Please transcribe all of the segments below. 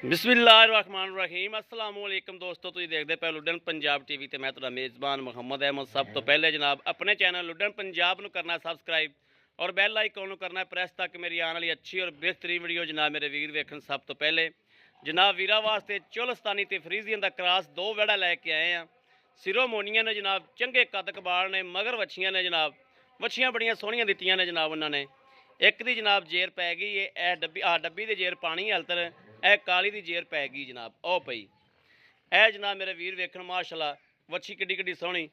बिस्मिल्लाहिर्रहमानिर्रहीम अस्सलाम वालेकुम दोस्तों, तुसीं देखदे पे लुडन पंजाब टीवी ते मैं तुहाडा मेज़बान मुहम्मद अहमद। सब तो पहले जनाब अपने चैनल लुडन पंजाब नूं करना सब्सक्राइब और बैल आइकन नूं करना प्रेस ताकि मेरी आने वाली अच्छी और बेहतरीन वीडियो जनाब मेरे वीर वेखन। सब तो पहले जनाब वीरा वास्ते चोलस्तानी ते फ्रीजियन दा क्रॉस दो वेड़ा लैके आए हैं। सिरों मोनियां ने जनाब, चंगे कद कबाड़ ने, मगर वछियां ने जनाब, वछियां बड़ियां सोहणियां दित्तियां ने जनाब उन्होंने। एक दी जनाब जेर पै गई है, ए डब्बी दी जेर पानी हलतर, ए काली दी जेर पै गई जनाब, ओ पई। ए जनाब मेरे वीर वेखन माशाल्लाह वछी किड्डी किड्डी सोहनी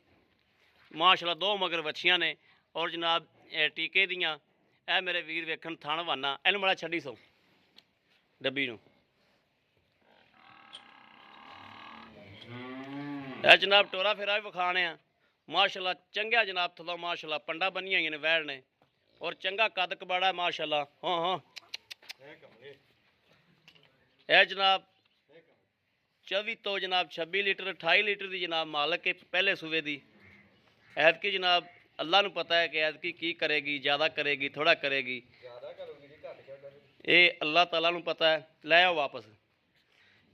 माशाल्लाह, दो मगर वछियां ने और जनाब टीके दियां। ए मेरे वीर वेखन थण वाना, इनू बड़ा छड्डी सो डब्बी नूं। ए जनाब टोरा फेरा भी विखाने आ माशाल्लाह, चंगा जनाब थल्लों माशाल्लाह पंडा बनिया हुई ने, वैड़ ने और चंगा कद कबाड़ा माशाल्लाह। हाँ हाँ ए जनाब 24 तो जनाब 26 लीटर 28 लीटर की जनाब मालक है पहले सूबे की। ऐतकी जनाब अल्लाह नूं पता है कि ऐतकी की करेगी, ज़्यादा करेगी थोड़ा करेगी, ये अल्लाह ताला नूं पता है। लै आओ वापस,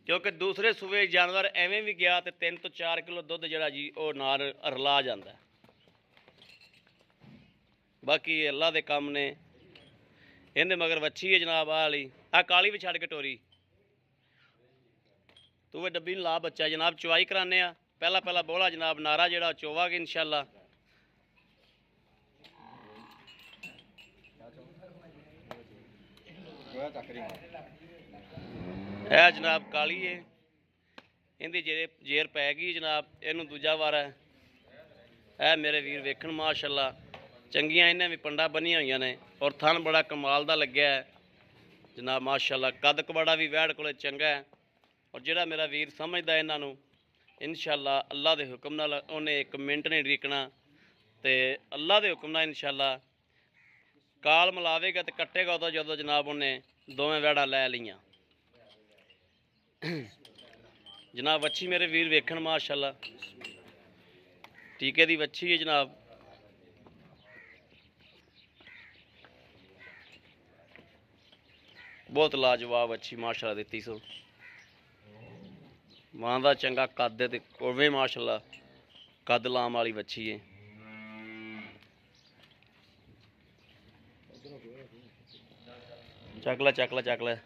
क्योंकि दूसरे सूबे जानवर एवें भी गया तो 3 तो 4 किलो दुध जड़ा जी वो नार रला जाता है। बाकी अल्लाह के काम ने। इहदे मगर वच्छी है जनाब वाली, आ काली भी छड़ के टोरी तू वे डब्बी ला बच्चा जनाब। चवाई कराने आ पहला पहला बोला जनाब, नारा जड़ा चोवागे इंशाल्लाह। ए जनाब काली है, इहदी जेर पै गई जनाब, इनू दूजा वार है। ए मेरे वीर वेखन माशाल्लाह, चंगियां इन्हें भी पंडा बनिया हुई ने और थन बड़ा कमाल का लग्या है जनाब माशाल्लाह। कद कबाड़ा भी वैड़ कोले चंगा है और जिहड़ा मेरा वीर समझदा इन्हां इंशाल्लाह अल्लाह के हुक्म नाल उन्हें एक मिनट नहीं ढीकना ते अल्लाह के हुक्म नाल इंशाल्लाह काल मिलावेगा तो कट्टेगा उदों जदों जनाब उन्हें दोवें वैड़ा लै लियां। जनाब वच्छी मेरे वीर वेखन माशाल्लाह, टीके दी वच्छी है जनाब। बहुत लाजवाब अच्छी माशाल्लाह दित्ती सो। मां दा चंगा कद है ते उवें माशाल्लाह कद लाम वाली वच्छी है। चक लै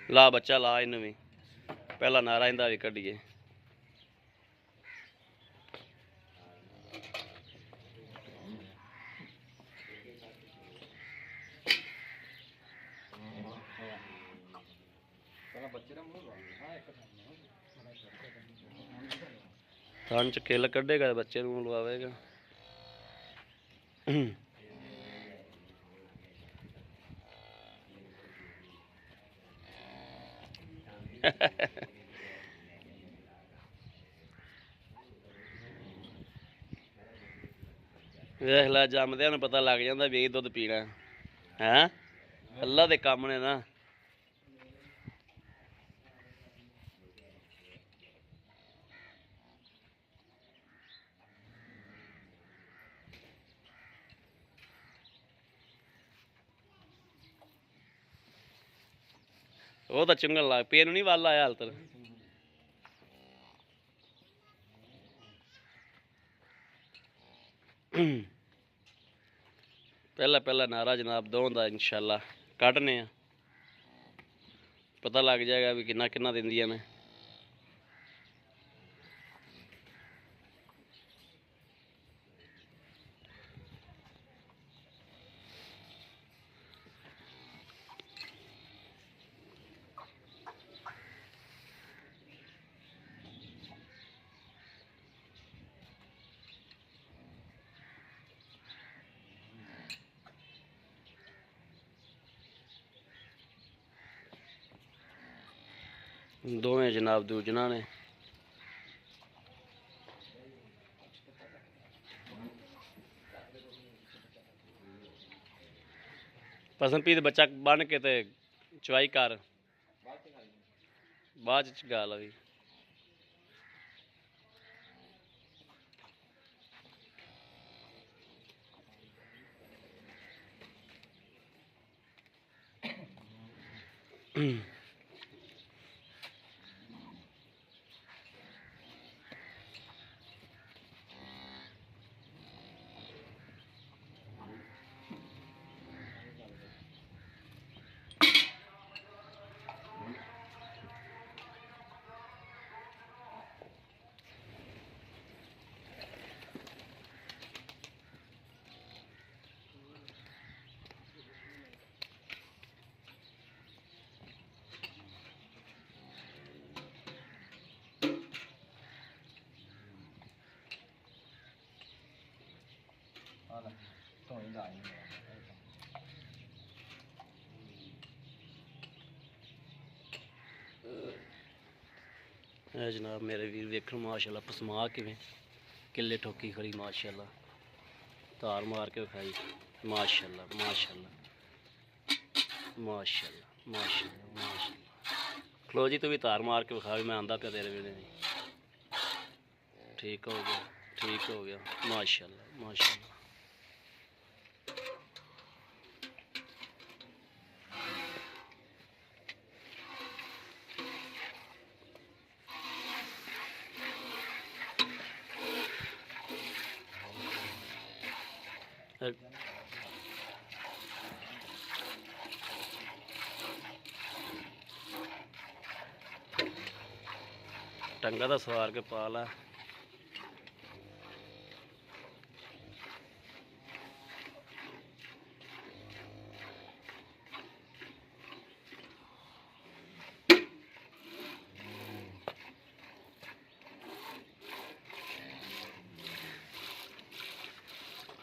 ला बच्चा ला, इन भी पहला नारा इंदा भी कड्डिए। थन च किल कड्डेगा बच्चे नूं लवावेगा। वेख लै जमदियां नूं पता लग जांदा भी दुध पीना है। अल्लाह दे काम ने ना। वो तो चुंगन लग पे, नहीं वल आया हाल तक। पहला पहला नारा जनाब दो दा इंशाल्लाह कड्ढने पता लग जाएगा भी किन्ना किन्ना दिंदियां ने। दोवें जनाब दूजना ने। पसंद पी बच्चा बन के ते चवाई कर बाद च गाल अभी। ਇਹ ਜਨਾਬ ਮੇਰੇ ਵੀਰ ਵੇਖਣ ਮਾਸ਼ਾਅੱਲਾ ਪਸਮਾ ਕਿਵੇਂ ਕਿੱਲੇ ਠੋਕੀ ਖੜੀ ਮਾਸ਼ਾਅੱਲਾ ਤਾਰ ਮਾਰ ਕੇ ਵਿਖਾਈ ਮਾਸ਼ਾਅੱਲਾ ਮਾਸ਼ਾਅੱਲਾ ਮਾਸ਼ਾਅੱਲਾ ਮਾਸ਼ਾਅੱਲਾ ਮਾਸ਼ਾਅੱਲਾ ਖਲੋ ਜੀ ਤੂੰ ਵੀ ਤਾਰ ਮਾਰ ਕੇ ਵਿਖਾ ਵੀ ਮੈਂ ਆਂਦਾ ਪਿਆ ਤੇਰੇ ਵੇਲੇ ਨਹੀਂ ਠੀਕ ਹੋ ਗਿਆ ਮਾਸ਼ਾਅੱਲਾ ਮਾਸ਼ਾਅੱਲਾ ਟੰਗਾ ਦਾ ਸਵਾਰ ਕੇ ਪਾ ਲਾ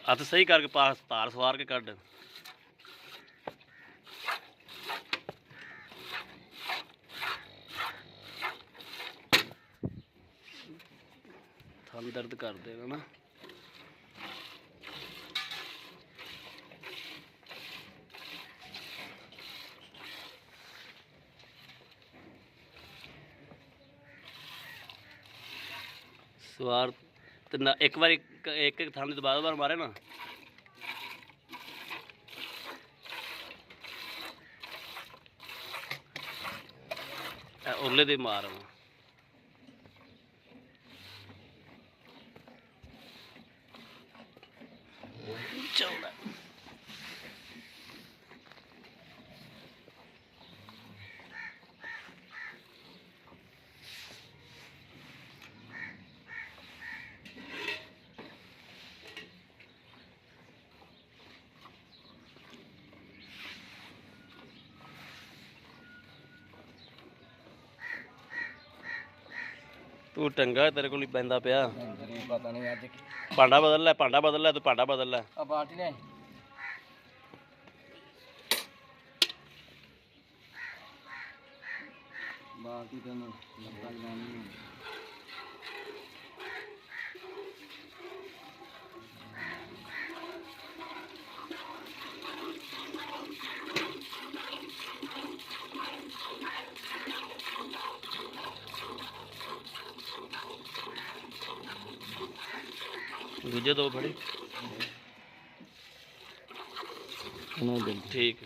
ਹੱਥ ਸਹੀ ਕਰਕੇ ਪਾਸ ਤਾਰ ਸਵਾਰ ਕੇ ਕੱਢ ਥਣ ਦਰਦ ਕਰ ਦੇਗਾ ਨਾ ਸਵਾਰ ਤੇ ਨਾ ਇੱਕ ਵਾਰੀ ਇੱਕ ਥਾਂ ਦੇ ਬਾਰ ਮਾਰੇ ਨਾ ਉਰਲੇ ਦੇ ਮਾਰ ਚੱਲਦਾ ਤੂੰ ਟੰਗਾ ਤੇਰੇ ਕੋਲ ਹੀ ਪੈਂਦਾ ਪਿਆ ਪਤਾ ਨਹੀਂ ਅੱਜ ਭਾਂਡਾ ਬਦਲ ਲੈ ਤੂੰ ਭਾਂਡਾ ਬਦਲ ਲੈ ਆ ਬਾਲਟੀ ਲੈ ਬਾਲਟੀ ਤੈਨੂੰ ਲੱਗਾ ਜਾਣੀ ਦੂਜੇ ਦੋ ਫੜੀ ਠੀਕ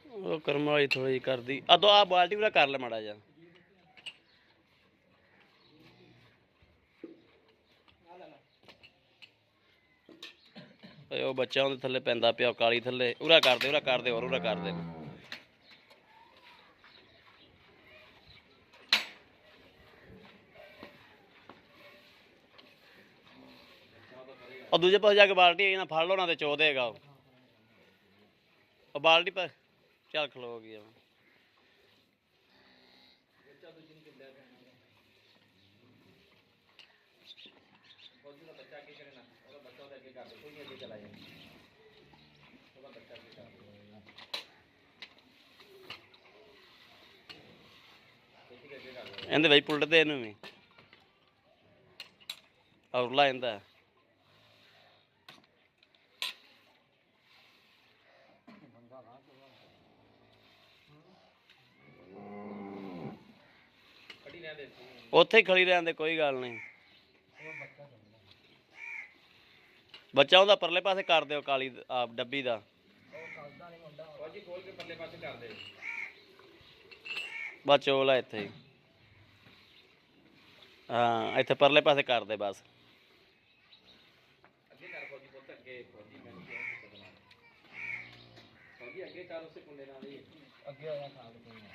ਉਹ ਕਰਮ ਵਾਲੀ ਥੋੜੀ ਕਰਦੀ ਆ ਬਾਲਟੀ ਵੀ ਕਰ ਲੈ ਮਾੜਾ ਜਾ ਉਹ ਬੱਚਾ ਉਹਦੇ ਥੱਲੇ ਪੈਂਦਾ ਪਿਆ ਕਾਲੀ ਥੱਲੇ ਉਰਾ ਕਰਦੇ ਹੋਰ ਉਰਾ ਕਰਦੇ ਉਹ ਦੂਜੇ ਪਾਸੇ ਜਾ ਕੇ ਬਾਲਟੀ ਨਾ ਫੜ ਲਓ ਨਾ ਤੇ ਚੋ ਦੇਗਾ ਉਹ ਬਾਲਟੀ ਪਰ ਚੱਲ ਖਲੋ ਗਿਆ ਇਹਦੇ ਵਿੱਚ ਪੁਲਟਦੇ ਇਹਨੂੰ ਵੀ ਔਰਲਾ ਇਹਦਾ ਉੱਥੇ ਹੀ ਖੜੀ ਰਹਿਣ ਦੇ, ਕੋਈ ਗੱਲ ਨਹੀਂ। ਬੱਚਾ ਉਹਦਾ ਪਰਲੇ ਪਾਸੇ ਕਰ ਦਿਓ, ਕਾਲੀ ਆਪ ਡੱਬੀ ਦਾ। ਬਸ ਚੋਲ ਆ ਇੱਥੇ ਹੀ। ਹਾਂ ਇੱਥੇ ਪਰਲੇ ਪਾਸੇ ਕਰ ਦੇ ਬਸ। ਅੱਗੇ ਆਇਆ ਖਾਣ ਕੋਈ ਨਾ।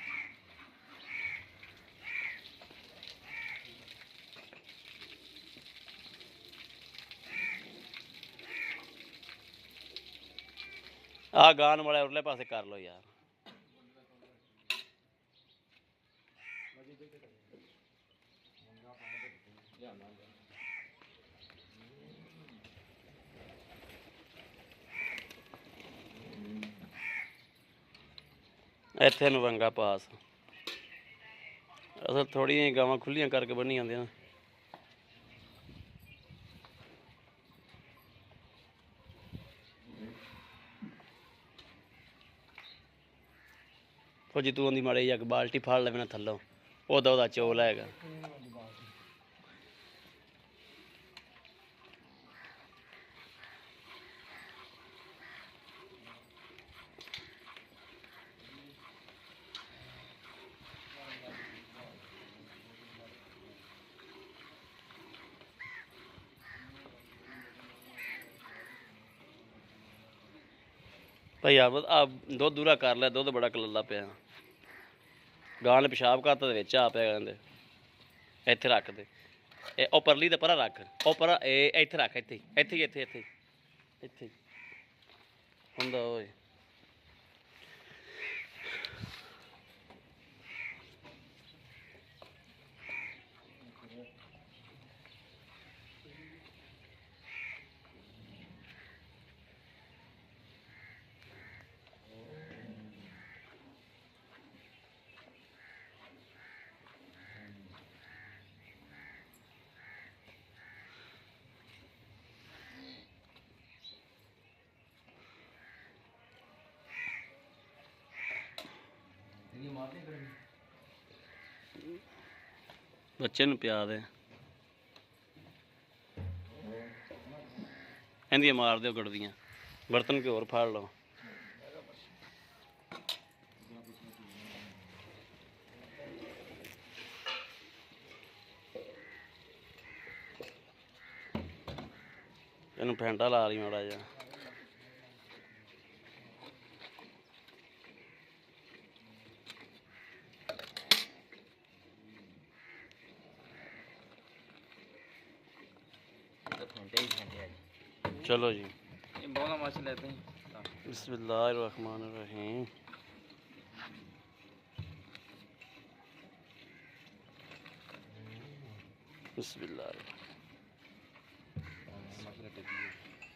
ਆ ਗਾਨ ਵਾਲੇ ਉਰਲੇ ਪਾਸੇ ਕਰ ਲਓ ਯਾਰ। ਇੱਥੇ ਨੂੰ ਵੰਗਾ ਪਾਸ। ਅਸਲ ਥੋੜ੍ਹੀਆਂ ਗਾਵਾਂ ਖੁੱਲੀਆਂ ਕਰਕੇ ਬੰਨੀ ਜਾਂਦੀਆਂ। ਫੌਜੀ ਤੂੰ ਉਹਦੀ ਮਾੜੀ ਜਿਹੀ ਬਾਲਟੀ ਫੜ ਲਵੇ ਨਾ ਥੱਲੋਂ, ਉਹਦਾ ਚੋਲ ਹੈਗਾ। ਭਾਈ ਆ ਦੁੱਧ ਦੂਰਾ ਕਰ ਲਿਆ, ਦੁੱਧ ਬੜਾ ਕਲੱਲਾ ਪਿਆ। ਗਾਂ ਨੇ ਪਿਸ਼ਾਬ ਕਰਤਾ ਤੇ ਵਿੱਚ ਆ ਪਿਆ ਕਹਿੰਦੇ। ਇੱਥੇ ਰੱਖ ਦੇ, ਇਹ ਉਹ ਪਰਲੀ ਤੇ ਪਰਾਂ ਰੱਖ, ਉਹ ਪਰਾਂ ਇਹ ਇੱਥੇ ਰੱਖ, ਇੱਥੇ ਇੱਥੇ ਇੱਥੇ ਇੱਥੇ ਇੱਥੇ ਹੁੰਦਾ ਓਏ। ਬੱਚੇ ਨੂੰ ਪਿਆ ਦੇ, ਇਹਦੀਆਂ ਮਾਰ ਦਿਓ ਗੜਦੀਆਂ। ਬਰਤਨ ਕਿ ਹੋਰ ਫੜ ਲਓ। ਇਹਨੂੰ ਫੈਂਟਾ ਲਾ ਲਈ ਮਾੜਾ ਜਿਹਾ। चलो जी, लेते हैं। बिस्मिल्लाहिर्रहमानिर्रहीम। बिस्मिल्लाह।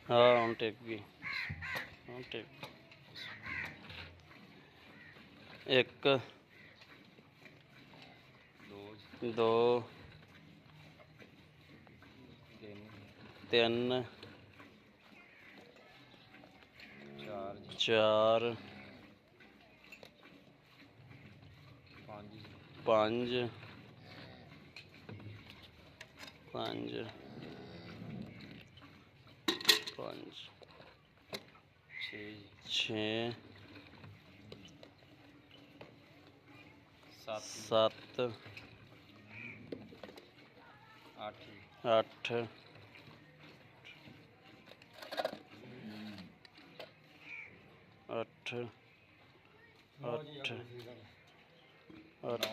हाँ हम टेक गई, हम टेक। एक दो तीन चार पाँच पाँच पाँच छः सात आठ अठ अठ अठ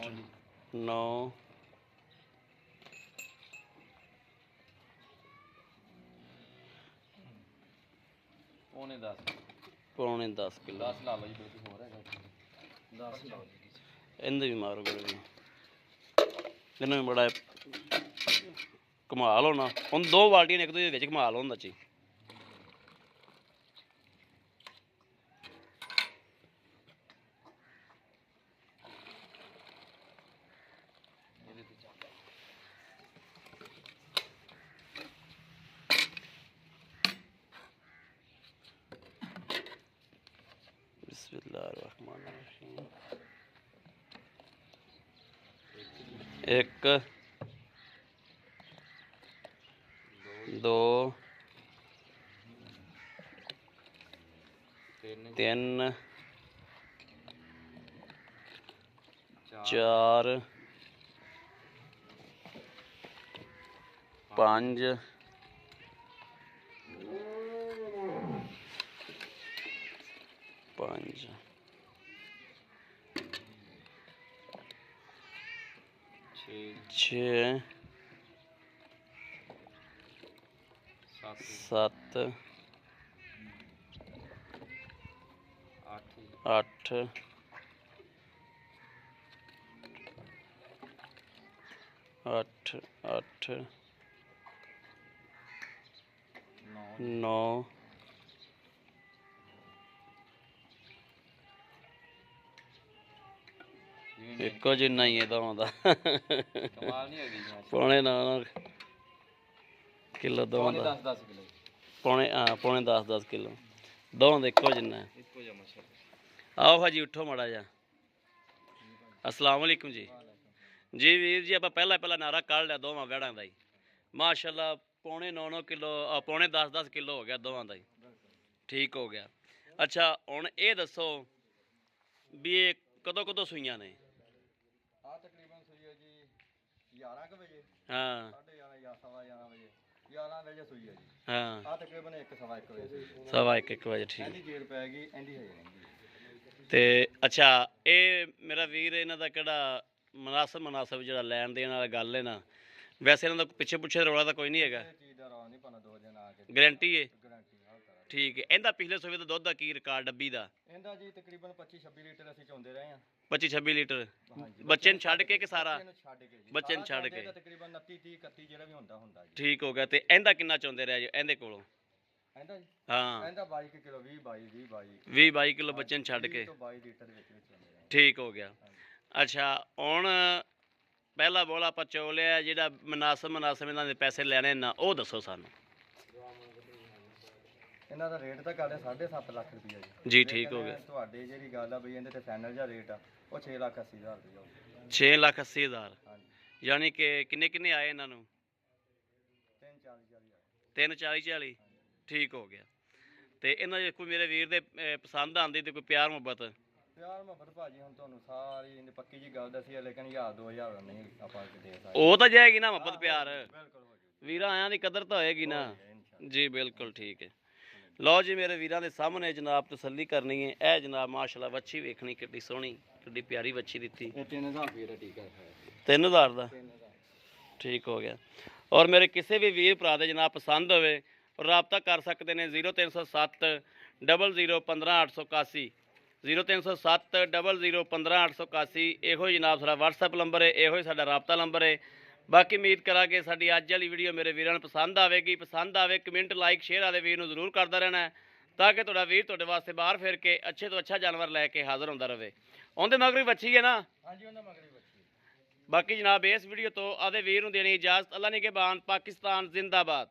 नौ पौने 10 किलो। इन्हें भी मारो भी, इन्हें भी बड़ा कमाल होना। हम दो बाल्टियां एक दूसरे विच कमाल होंदा ची। बिस्मिल्लाहिर्रहमानिर्रहीम। 1 2 3 4 5 5 6 7 8 8 8 9 ਇੱਕੋ ਜਿੰਨਾ ਹੀ ਇਹ ਦੋਵਾਂ ਦਾ कमाल नहीं होगी मैच ਪੌਣੇ 9 ਕਿਲੋ ਦੋਵਾਂ पौने ਦਾ 10 किलो ਪੌਣੇ 10 ਕਿਲੋ ਦੋਵਾਂ ਦਾ ਇੱਕੋ ਜਿੰਨਾ ਹੈ। इसको जो मछली ਆਓ ਭਾਜੀ ਉੱਠੋ ਮਾੜਾ ਜਿਹਾ। ਅਸਲਾਮ ਵਾਲੇਕੁਮ ਜੀ। ਜੀ ਵੀਰ ਜੀ ਆਪਾਂ ਪਹਿਲਾਂ ਨਾਰਾ ਕੱਢ ਲਿਆ ਦੋਵਾਂ ਵਹਿੜਾਂ ਦਾ ਹੀ। ਮਾਸ਼ਾਅੱਲਾ ਪੌਣੇ 9 ਕਿਲੋ ਪੌਣੇ 10 ਕਿਲੋ ਹੋ ਗਿਆ ਦੋਵਾਂ ਦਾ ਹੀ। ਠੀਕ ਹੋ ਗਿਆ। ਅੱਛਾ ਹੁਣ ਇਹ ਦੱਸੋ ਵੀ ਇਹ ਕਦੋਂ ਸੂਈਆਂ ਨੇ? ਆ ਤਕਰੀਬਨ ਸੂਈ ਹੈ ਜੀ 11 ਕੁ ਵਜੇ ਹਾਂ 11:30 ਜਾਂ 11:15 ਵਜੇ 11 ਵਜੇ ਸੂਈ ਹੈ ਜੀ। ਹਾਂ ਆ ਤਕਰੀਬਨ 1:15 ਵਜੇ ਸੂਈ। ਸਵਾ ਇੱਕ ਵਜੇ ਠੀਕ। ਇਹਦੀ ਜੇਰ ਪੈ ਗਈ ਇਹਦੀ ਹੈ ਨਹੀਂ। ਤੇ ਅੱਛਾ ਇਹ ਮੇਰਾ ਵੀਰ ਇਹਨਾਂ ਦਾ ਕਿਹੜਾ ਮਨਾਸਬ ਜਿਹੜਾ ਲੈਣ ਦੇਣ ਵਾਲਾ ਗੱਲ ਹੈ ਨਾ, ਵੈਸੇ ਇਹਨਾਂ ਦਾ ਪਿੱਛੇ ਪੁੱਛੇ ਰੌਲਾ ਤਾਂ ਕੋਈ ਨਹੀਂ ਹੈਗਾ? ਇਹ ਚੀਜ਼ ਦਾ ਰੌਲਾ ਨਹੀਂ ਪਾਣਾ, 2 ਦਿਨ ਆ ਕੇ ਗਾਰੰਟੀ ਹੈ? ਗਾਰੰਟੀ ਹਰ ਤਰ੍ਹਾਂ ਠੀਕ ਹੈ। ਇਹਦਾ ਪਿਛਲੇ ਸੂਬੇ ਦਾ ਦੁੱਧ ਦਾ ਕੀ ਰਿਕਾਰਡ ਡੱਬੀ ਦਾ? ਇਹਦਾ ਜੀ ਤਕਰੀਬਨ 25-26 ਲੀਟਰ ਅਸੀਂ ਚੋਂਦੇ ਰਹੇ ਹਾਂ। 25-26 ਲੀਟਰ ਹਾਂਜੀ ਬੱਚੇ ਨੂੰ ਛੱਡ ਕੇ ਕਿ ਸਾਰਾ? ਬੱਚੇ ਨੂੰ ਛੱਡ ਕੇ ਜੀ। ਬੱਚੇ ਨੂੰ ਛੱਡ ਕੇ ਤਕਰੀਬਨ 29-30-31 ਜਿਹੜਾ ਵੀ ਹੁੰਦਾ ਜੀ। ਠੀਕ ਹੋ ਗਿਆ। ਤੇ ਇਹਦਾ ਕਿੰਨਾ ਚੋਂਦੇ ਰਹੇ ਜੀ ਇਹਦੇ ਕੋਲੋਂ? ਇਹਦਾ ਜੀ ਹਾਂ ਇਹਦਾ 22 ਕਿਲੋ 20-22 20-22 ਕਿਲੋ ਬੱਚੇ ਨੂੰ ਛੱਡ ਕੇ। ਤੋਂ 22 ਲੀਟਰ ਦੇ ਵਿੱਚ ਚੋਂਦੇ ਰਹੇ। ਠੀਕ ਹੋ ਗਿਆ। ਅੱਛਾ ਹੁਣ ਪਹਿਲਾ ਬੋਲ ਆਪਾਂ ਚੋ ਲਿਆ, ਜਿਹੜਾ ਮਨਾਸਬ ਇਹਨਾਂ ਦੇ ਪੈਸੇ ਲੈਣੇ ਨਾ ਉਹ ਦੱਸੋ ਸਾਨੂੰ। ਇਹਨਾਂ ਦਾ ਰੇਟ ਤਾਂ ਕਰਦੇ 7.5 ਲੱਖ ਰੁਪਈਆ ਜੀ। ਜੀ ਠੀਕ ਹੋ ਗਿਆ। ਤੁਹਾਡੇ ਜਿਹੜੀ ਗੱਲ ਆ ਬਈ ਇਹਦੇ ਤੇ ਫਾਈਨਲ ਜਿਹਾ ਰੇਟ ਆ ਉਹ 6,80,000 ਰੁਪਈਆ। 6,80,000 ਹਾਂਜੀ ਯਾਨੀ ਕਿ ਕਿੰਨੇ ਆਏ ਇਹਨਾਂ ਨੂੰ? 3-40,000 3-40 ਠੀਕ ਹੋ ਗਿਆ। ਤੇ ਇਹਨਾਂ ਦੇ ਕੋਈ ਮੇਰੇ ਵੀਰ ਦੇ ਪਸੰਦ ਆਉਂਦੀ ਤੇ ਕੋਈ ਪਿਆਰ ਮੁਹੱਬਤ? ਪਿਆਰ ਮੁਹੱਬਤ ਭਾਜੀ ਹੁਣ ਤੁਹਾਨੂੰ ਸਾਰੀ ਇਹਦੀ ਪੱਕੀ ਜੀ ਗੱਲ ਦੱਸੀ ਹੈ, ਲੇਕਿਨ 1000-2000 ਨਹੀਂ ਆਪਾਂ ਦੇ ਸਕਦੇ। ਉਹ ਤਾਂ ਜਾਏਗੀ ਨਾ ਮੁਹੱਬਤ ਪਿਆਰ, ਬਿਲਕੁਲ ਹੋ ਜੂ ਵੀਰਾਂ ਆਇਆਂ ਦੀ ਕਦਰ ਤਾਂ ਹੋਏਗੀ ਨਾ। ਇਨਸ਼ਾਅੱਲਾ। ਜੀ ਬਿਲਕੁਲ ਠੀਕ ਹੈ। ਲਓ ਜੀ ਮੇਰੇ ਵੀਰਾਂ ਦੇ ਸਾਹਮਣੇ ਜਨਾਬ ਤਸੱਲੀ ਕਰਨੀ ਹੈ। ਇਹ ਜਨਾਬ ਮਾਸ਼ਾਅੱਲਾ ਵੱਛੀ ਵੇਖਣੀ ਕਿੱਡੀ ਸੋਹਣੀ, ਕਿੱਡੀ ਪਿਆਰੀ ਵੱਛੀ ਦਿੱਤੀ। ਇਹ 3000 ਰੁਪਏ ਦਾ ਟੀਕਾ ਹੈ। 3000 ਦਾ 3000 ਠੀਕ ਹੋ ਗਿਆ। ਔਰ ਮੇਰੇ ਕਿਸੇ ਵੀ ਵੀਰ ਭਰਾ ਦੇ ਜਨਾਬ ਪਸੰਦ ਹੋਵੇ ਰਾਬਤਾ ਕਰ ਸਕਦੇ ਨੇ 0307 00 15 881 0307 00 15 881। ਇਹੋ ਹੀ ਜਨਾਬ ਸਾਡਾ WhatsApp ਨੰਬਰ ਹੈ, ਇਹੋ ਹੀ ਸਾਡਾ ਰਾਬਤਾ ਨੰਬਰ ਹੈ। ਬਾਕੀ ਉਮੀਦ ਕਰਾਂਗੇ ਸਾਡੀ ਅੱਜ ਵਾਲੀ ਵੀਡੀਓ ਮੇਰੇ ਵੀਰਾਂ ਨੂੰ ਪਸੰਦ ਆਵੇਗੀ। ਪਸੰਦ ਆਵੇ ਕਮੈਂਟ ਲਾਈਕ ਸ਼ੇਅਰ ਆਦੇ ਵੀਰ ਨੂੰ ਜ਼ਰੂਰ ਕਰਦਾ ਰਹਿਣਾ ਹੈ, ਤਾਂ ਕਿ ਤੁਹਾਡਾ ਵੀਰ ਤੁਹਾਡੇ ਵਾਸਤੇ ਬਾਹਰ ਫਿਰ ਕੇ ਅੱਛੇ ਤੋਂ ਅੱਛਾ ਜਾਨਵਰ ਲੈ ਕੇ ਹਾਜ਼ਰ ਹੁੰਦਾ ਰਹੇ। ਉਹਦੇ ਮਗਰ ਵੀ ਵੱਛੀ ਹੈ ਨਾ? ਹਾਂਜੀ ਉਹਨਾਂ ਮਗਰੀ ਬੱਚੀ। ਬਾਕੀ ਜਨਾਬ ਇਸ ਵੀਡੀਓ ਤੋਂ ਆਦੇ ਵੀਰ ਨੂੰ ਦੇਣੀ ਇਜਾਜ਼ਤ। ਅੱਲਾ ਨਿਗਹਿਬਾਨ। ਪਾਕਿਸਤਾਨ ਜ਼ਿੰਦਾਬਾਦ।